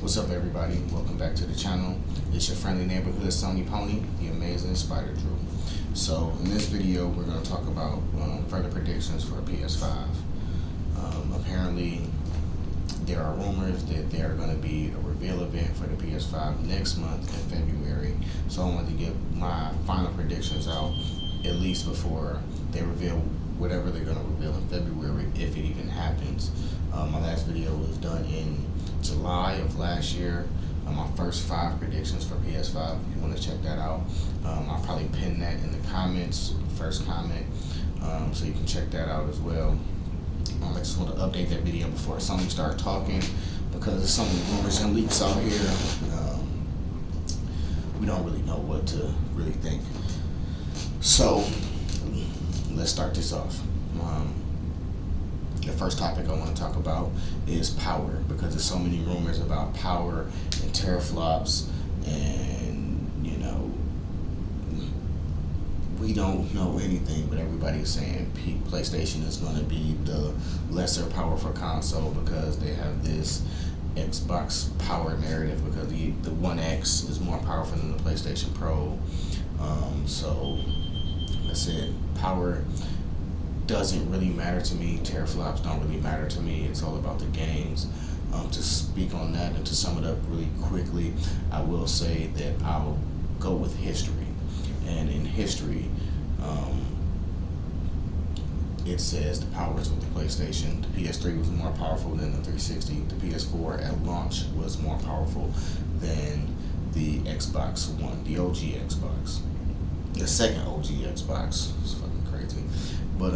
What's up, everybody? Welcome back to the channel. It's your friendly neighborhood Sony Pony, the amazing spiderdrew. So in this video we're going to talk about further predictions for PS5. Apparently there are rumors that there are going to be a reveal event for the PS5 next month in February. So I wanted to get my final predictions out at least before they reveal whatever they're going to reveal in February, if it even happens. My last video was done in July of last year. My first 5 predictions for PS5. If you want to check that out, I'll probably pin that in the comments, first comment, so you can check that out as well. I just want to update that video before Sony start talking, because there's so many rumors and leaks out here. We don't really know what to really think. So let's start this off. The first topic I want to talk about is power, because there's so many rumors about power and teraflops, and we don't know anything, but everybody's saying PlayStation is going to be the lesser powerful console because they have this Xbox power narrative, because the One X is more powerful than the PlayStation Pro. So that's it. Power doesn't really matter to me. Teraflops don't really matter to me. It's all about the games. To speak on that and to sum it up really quickly, I will say that I'll go with history. And in history, it says the power is with the PlayStation. The PS3 was more powerful than the 360. The PS4 at launch was more powerful than the Xbox One, the OG Xbox. The second OG Xbox. It's fucking crazy. But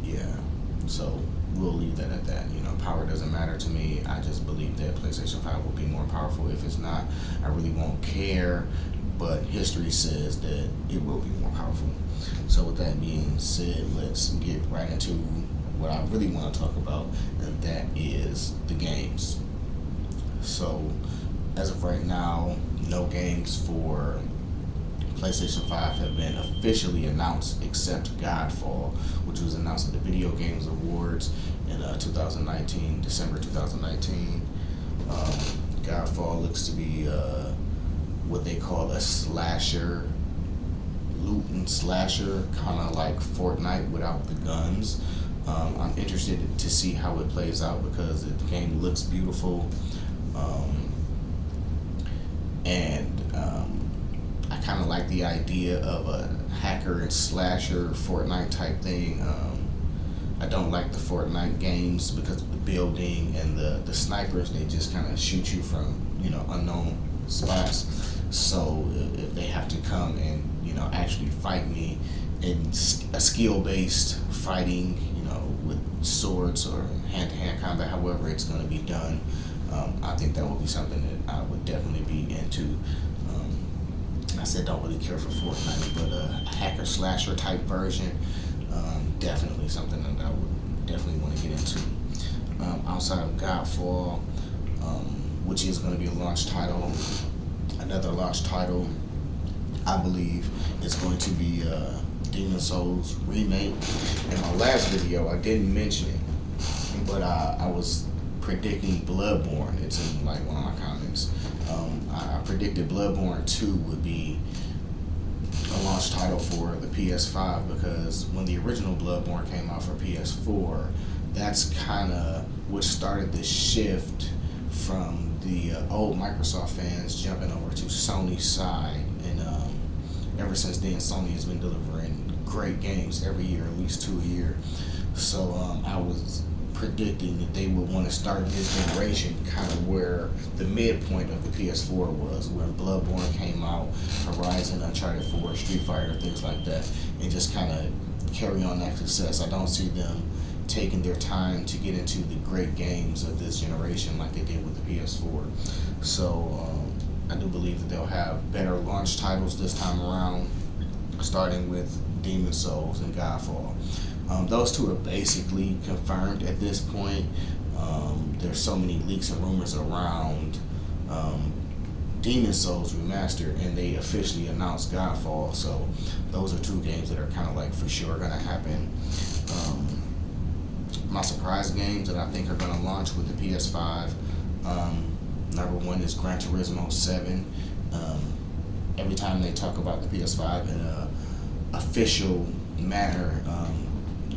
yeah, so we'll leave that at that. Power doesn't matter to me. I just believe that PlayStation 5 will be more powerful. If it's not, I really won't care. But history says that it will be more powerful. So with that being said, let's get right into what I really want to talk about, and that is the games. So as of right now, no games for PlayStation 5 have been officially announced except Godfall, which was announced at the Video Games Awards in 2019, December 2019. Godfall looks to be what they call a slasher, loot and slasher, kind of like Fortnite without the guns. I'm interested to see how it plays out, because the game looks beautiful, and I kind of like the idea of a hacker and slasher Fortnite type thing. I don't like the Fortnite games because of the building and the snipers. They just kind of shoot you from unknown spots. So if they have to come and actually fight me in a skill-based fighting, with swords or hand-to-hand combat, however it's going to be done, I think that would be something that I would definitely be into. I said don't really care for Fortnite, but a hacker slasher type version, definitely something that I would definitely want to get into. Outside of Godfall, which is going to be a launch title, another launch title, I believe, is going to be Demon Souls remake. In my last video, I didn't mention it, but I was predicting Bloodborne. It's in like one of my comments. I predicted Bloodborne 2 would be a launch title for the PS5, because when the original Bloodborne came out for PS4, that's kind of what started the shift from the old Microsoft fans jumping over to Sony's side. And ever since then, Sony has been delivering great games every year, at least 2 a year. So I was predicting that they would want to start this generation kind of where the midpoint of the PS4 was, when Bloodborne came out, Horizon, Uncharted 4, Street Fighter, things like that, and just kind of carry on that success. I don't see them taking their time to get into the great games of this generation like they did with the PS4. So I do believe that they'll have better launch titles this time around, starting with Demon Souls and Godfall. Those two are basically confirmed at this point. There's so many leaks and rumors around Demon Souls Remastered, and they officially announced Godfall. So those are 2 games that are kind of like for sure going to happen. My surprise games that I think are going to launch with the PS5 Number one is Gran Turismo 7. Every time they talk about the PS5 in a official manner,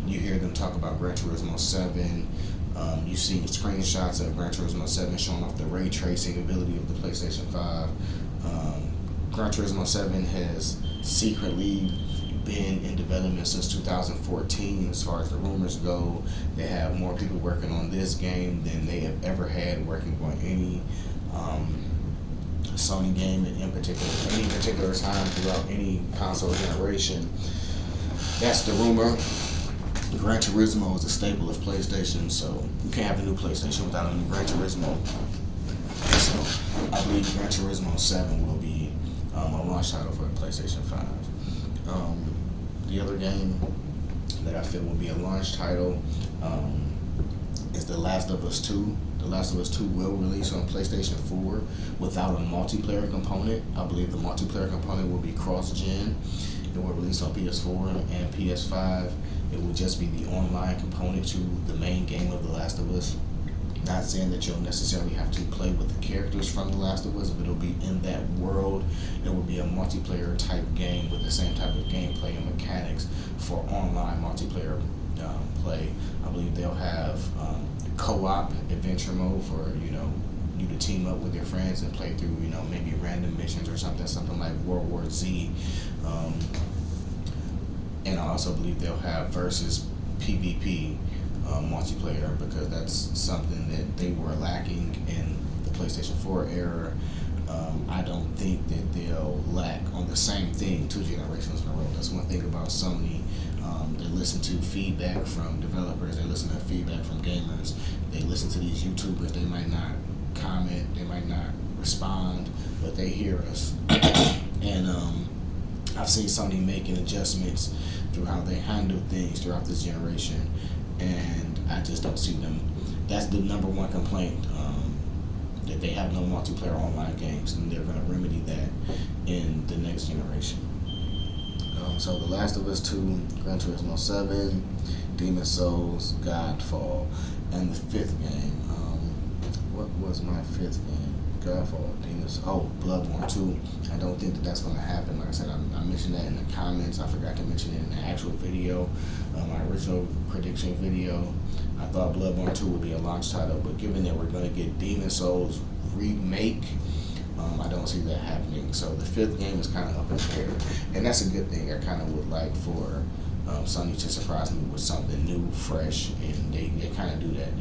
you hear them talk about Gran Turismo 7. You've seen screenshots of Gran Turismo 7 showing off the ray tracing ability of the PlayStation 5. Gran Turismo 7 has secretly been in development since 2014 as far as the rumors go. They have more people working on this game than they have ever had working on any Sony game in particular, any particular time throughout any console generation. That's the rumor. Gran Turismo is a staple of PlayStation, so you can't have a new PlayStation without a new Gran Turismo. So I believe Gran Turismo 7 will be a launch title for the PlayStation 5. The other game that I feel will be a launch title is The Last of Us 2. The Last of Us 2 will release on PlayStation 4 without a multiplayer component. I believe the multiplayer component will be cross-gen. It will release on PS4 and PS5. It will just be the online component to the main game of The Last of Us. Not saying that you'll necessarily have to play with the characters from The Last of Us, but it'll be in that world. It will be a multiplayer type game with the same type of gameplay and mechanics for online multiplayer play. I believe they'll have co-op adventure mode for you to team up with your friends and play through maybe random missions or something like World War Z. And I also believe they'll have versus PvP multiplayer, because that's something that they were lacking in the PlayStation 4 era. I don't think that they'll lack on the same thing 2 generations in a row. That's one thing about Sony. They listen to feedback from developers. They listen to feedback from gamers. They listen to these YouTubers. They might not comment. They might not respond, but they hear us. And I've seen Sony making adjustments through how they handle things throughout this generation, and I just don't see them. That's the number one complaint, that they have no multiplayer online games, and they're going to remedy that in the next generation. So The Last of Us 2, Gran Turismo 7, Demon's Souls, Godfall, and the 5th game. What was my 5th game? Godfall, Bloodborne 2. I don't think that that's going to happen. Like I said, I mentioned that in the comments. I forgot to mention it in the actual video, my original prediction video. I thought Bloodborne 2 would be a launch title, but given that we're going to get Demon's Souls remake, I don't see that happening. So the 5th game is kind of up in the air, and that's a good thing. I kind of would like for Sony to surprise me with something new, fresh, and they kind of do that,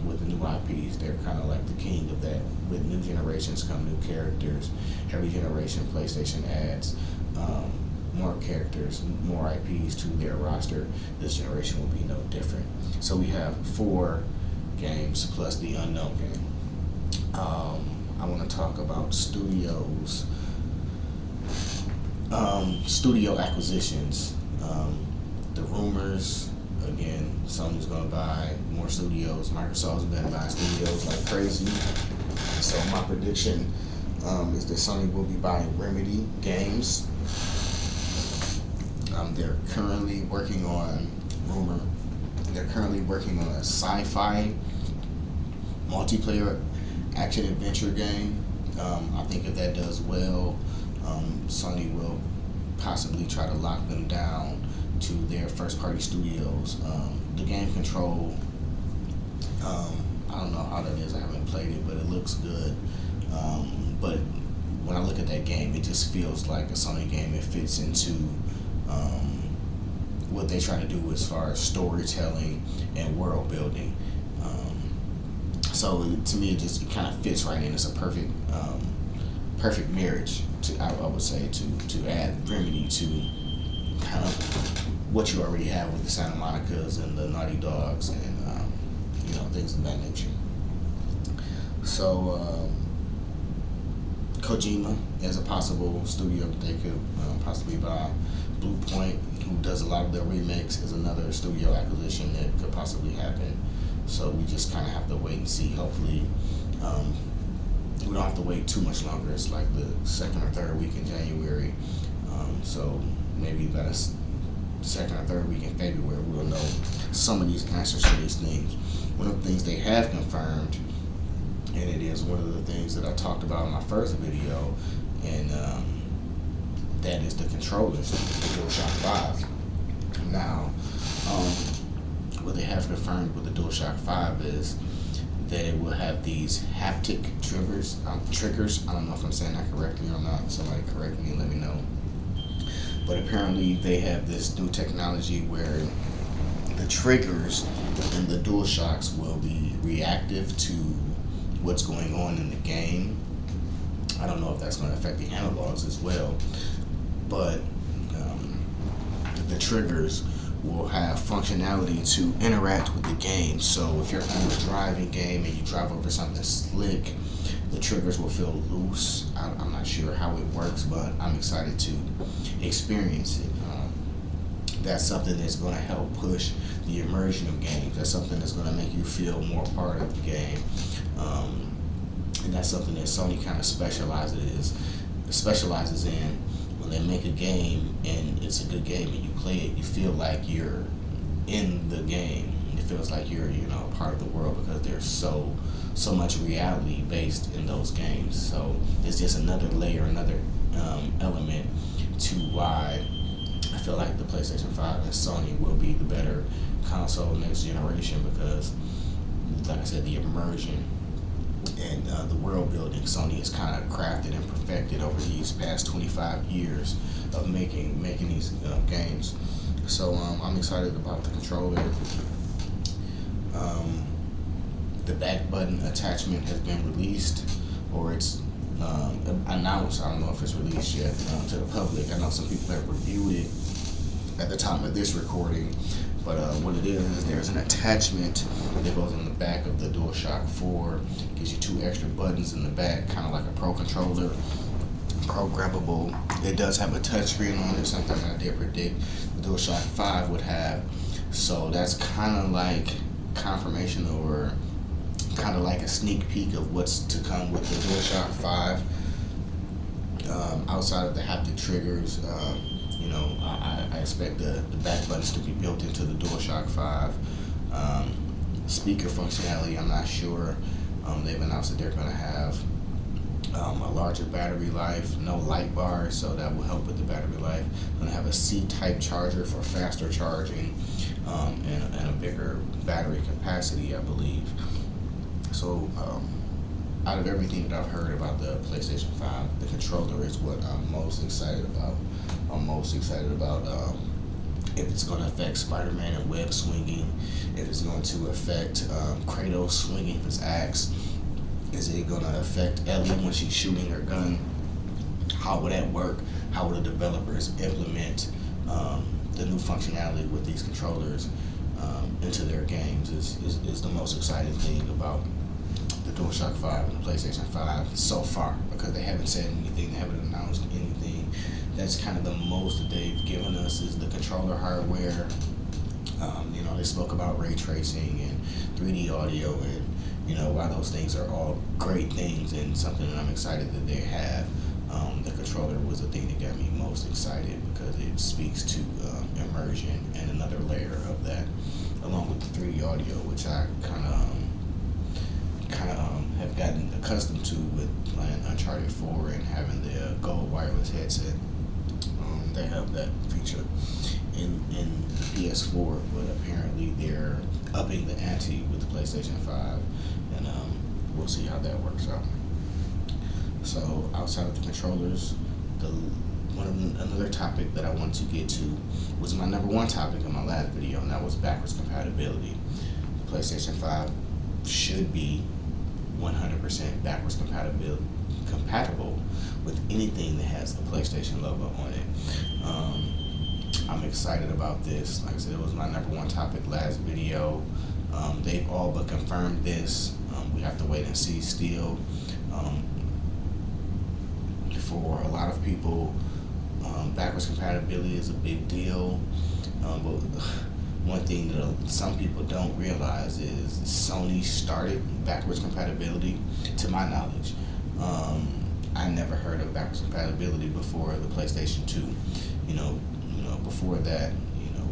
with the new IPs. They're kind of like the king of that. With new generations come new characters. Every generation, PlayStation adds more characters, more IPs to their roster. This generation will be no different. So we have 4 games plus the unknown game. I want to talk about studios, studio acquisitions. The rumors, again, Sony's going to buy more studios. Microsoft's been buying studios like crazy. So my prediction is that Sony will be buying Remedy games. They're currently working on a sci-fi multiplayer action adventure game. I think if that does well, Sony will possibly try to lock them down to their first party studios. The game control, I don't know how that is. I haven't played it, but it looks good. But when I look at that game, it just feels like a Sony game. It fits into what they try to do as far as storytelling and world building. So to me, it kind of fits right in. It's a perfect marriage, I would say, to add Remedy to kind of what you already have with the Santa Monicas and the Naughty Dogs and things of that nature. So Kojima is a possible studio that they could possibly buy. Blue Point, who does a lot of their remakes, is another studio acquisition that could possibly happen. So we just kind of have to wait and see. Hopefully, we don't have to wait too much longer. It's like the 2nd or 3rd week in January. So maybe by the 2nd or 3rd week in February, we'll know some of these answers to these things. One of the things they have confirmed and it is one of the things that I talked about in my first video, and that is the controllers, the DualShock 5. Now, what they have confirmed with the DualShock 5 is that it will have these haptic triggers. I don't know if I'm saying that correctly or not. Somebody correct me and let me know. But apparently they have this new technology where the triggers in the DualShocks will be reactive to what's going on in the game. I don't know if that's going to affect the analogs as well, but the triggers will have functionality to interact with the game. So if you're on a driving game and you drive over something slick, the triggers will feel loose. I'm not sure how it works, but I'm excited to experience it. That's something that's going to help push the immersion of games. That's something that's going to make you feel more part of the game. And that's something that Sony kind of specializes in. When they make a game and it's a good game and you play it, you feel like you're in the game. It feels like you're a part of the world, because there's so much reality based in those games. So it's just another layer, another element to why I feel like the PlayStation 5 and Sony will be the better console next generation, because, like I said, the immersion and the world building Sony has kind of crafted and perfected over these past 25 years of making these games. So I'm excited about the controller. The back button attachment has been released, or it's announced. I don't know if it's released yet to the public. I know some people have reviewed it at the time of this recording, but what it is there's an attachment that goes in the back of the DualShock 4. Gives you 2 extra buttons in the back, kind of like a Pro controller, programmable. It does have a touchscreen on it, something I did predict the DualShock 5 would have. So that's kind of like confirmation, or kind of like a sneak peek of what's to come with the DualShock 5. Outside of the haptic triggers, I expect the back buttons to be built into the DualShock 5. Speaker functionality, I'm not sure. They've announced that they're going to have a larger battery life, no light bar, so that will help with the battery life. Going to have a C-type charger for faster charging, and a bigger battery capacity, I believe. So out of everything that I've heard about the PlayStation 5, the controller is what I'm most excited about. I'm most excited about if it's going to affect Spider-Man and web swinging, if it's going to affect Kratos swinging his axe, is it going to affect Ellie when she's shooting her gun? How would that work? How will the developers implement the new functionality with these controllers into their games is the most exciting thing about the DualShock 5 and the PlayStation 5 so far, because they haven't said anything, they haven't announced anything. That's kind of the most that they've given us is the controller hardware. They spoke about ray tracing and 3D audio, and while those things are all great things and something that I'm excited that they have, the controller was the thing that got me most excited, because it speaks to immersion and another layer of that, along with the 3D audio, which I kind of have gotten accustomed to with playing Uncharted 4 and having the gold wireless headset. They have that feature in the PS4, but apparently they're upping the ante with the PlayStation 5, and we'll see how that works out. So outside of the controllers, another topic that I wanted to get to was my number one topic in my last video, and that was backwards compatibility. The PlayStation 5 should be 100% backwards compatible with anything that has a PlayStation logo on it. I'm excited about this. Like I said, it was my number one topic last video. They've all but confirmed this. We have to wait and see still. For a lot of people, backwards compatibility is a big deal. But one thing that some people don't realize is Sony started backwards compatibility, to my knowledge. I never heard of backwards compatibility before the PlayStation 2. Before that,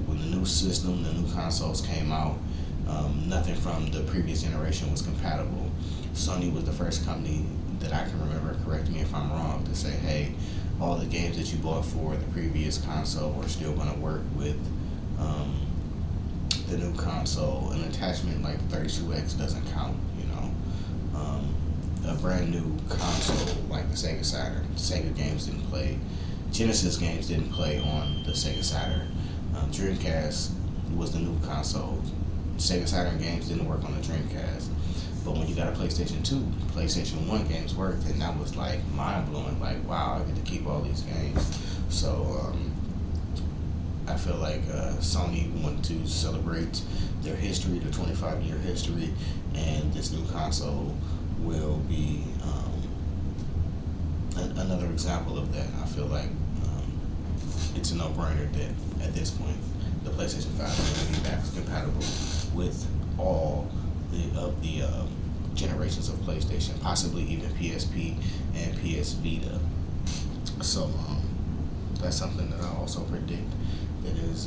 when the new system, the new consoles came out, nothing from the previous generation was compatible. Sony was the first company that I can remember, correct me if I'm wrong, to say, hey, all the games that you bought for the previous console are still going to work with the new console. An attachment like 32X doesn't count, you know. A brand new console like the Sega Saturn, Sega games didn't play, Genesis games didn't play on the Sega Saturn. Dreamcast was the new console. Sega Saturn games didn't work on the Dreamcast. But when you got a PlayStation 2, PlayStation 1 games worked, and that was like mind-blowing. Like, wow, I get to keep all these games. So I feel like Sony wanted to celebrate their history, their 25-year history, and this new console will be another example of that. I feel like it's a no-brainer that at this point the PlayStation 5 is going to be backwards compatible with all of the generations of PlayStation, possibly even PSP and PS Vita. So that's something that I also predict that is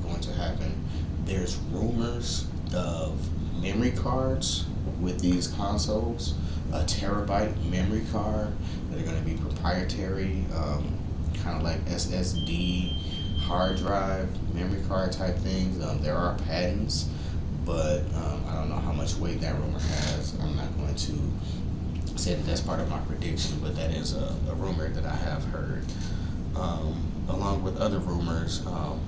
going to happen. There's rumors of memory cards with these consoles, a terabyte memory card that are going to be proprietary, kind of like SSD hard drive memory card type things. There are patents, but I don't know how much weight that rumor has. I'm not going to say that that's part of my prediction, but that is a rumor that I have heard. Along with other rumors,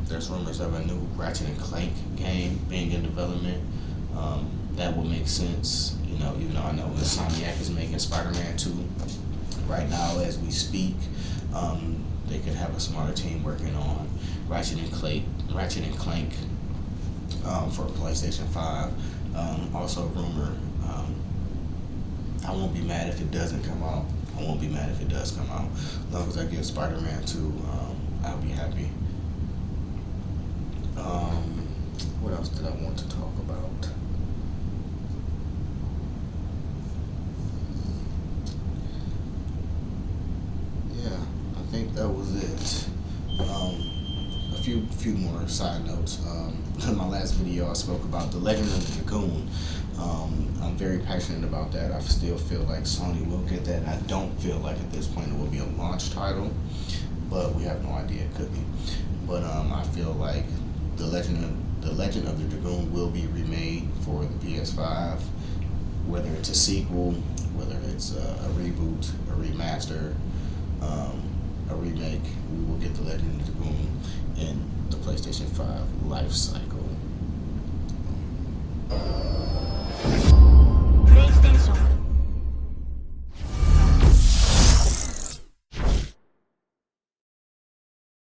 there's rumors of a new Ratchet and Clank game being in development. That will make sense, you know, even though I know Insomniac is making Spider-Man 2 right now as we speak. They could have a smaller team working on Ratchet and Clank for PlayStation 5. Also rumor, I won't be mad if it doesn't come out. I won't be mad if it does come out. As long as I get Spider-Man 2, I'll be happy. What else did I want to talk about? Yeah, I think that was it. A few more side notes. In my last video, I spoke about The Legend of the Dragoon. I'm very passionate about that. I still feel like Sony will get that. I don't feel like at this point it will be a launch title, but we have no idea. It could be. But I feel like The Legend of the Dragoon will be remade for the PS5. Whether it's a sequel, whether it's a reboot, a remaster, a remake, we will get The Legend of the Dragoon in the PlayStation 5 life cycle.